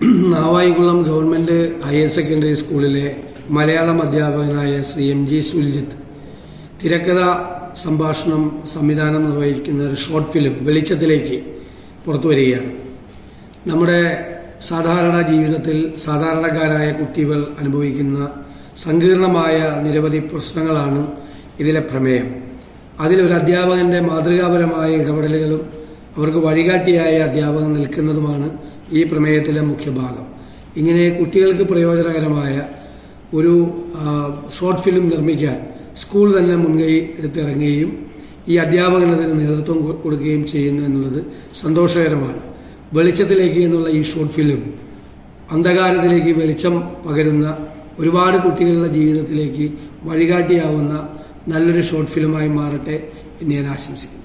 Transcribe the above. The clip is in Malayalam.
നാവായിക്കുളം ഗവൺമെന്റ് ഹയർ സെക്കൻഡറി സ്കൂളിലെ മലയാളം അധ്യാപകനായ ശ്രീ എം ജി സുൽജിത്ത് തിരക്കഥ സംഭാഷണം സംവിധാനം നിർവഹിക്കുന്ന ഒരു ഷോർട്ട് ഫിലിം വെളിച്ചത്തിലേക്ക് പുറത്തുവരികയാണ്. നമ്മുടെ സാധാരണ ജീവിതത്തിൽ സാധാരണക്കാരായ കുട്ടികൾ അനുഭവിക്കുന്ന സങ്കീർണമായ നിരവധി പ്രശ്നങ്ങളാണ് ഇതിലെ പ്രമേയം. അതിലൊരു അധ്യാപകന്റെ മാതൃകാപരമായ ഇടപെടലുകളും അവർക്ക് വഴികാട്ടിയായ അധ്യാപകൻ നിൽക്കുന്നതുമാണ് ഈ പ്രമേയത്തിലെ മുഖ്യ ഭാഗം. ഇങ്ങനെ കുട്ടികൾക്ക് പ്രയോജനകരമായ ഒരു ഷോർട്ട് ഫിലിം നിർമ്മിക്കാൻ സ്കൂൾ തന്നെ മുൻകൈ എടുത്തിറങ്ങുകയും ഈ അധ്യാപകനതിന് നേതൃത്വം കൊടുക്കുകയും ചെയ്യുന്നു എന്നുള്ളത് സന്തോഷകരമാണ്. വെളിച്ചത്തിലേക്ക് എന്നുള്ള ഈ ഷോർട്ട് ഫിലിം അന്ധകാരത്തിലേക്ക് വെളിച്ചം പകരുന്ന ഒരുപാട് കുട്ടികളുടെ ജീവിതത്തിലേക്ക് വഴികാട്ടിയാവുന്ന നല്ലൊരു ഷോർട്ട് ഫിലിമായി മാറട്ടെ എന്ന് ഞാൻ ആശംസിക്കുന്നു.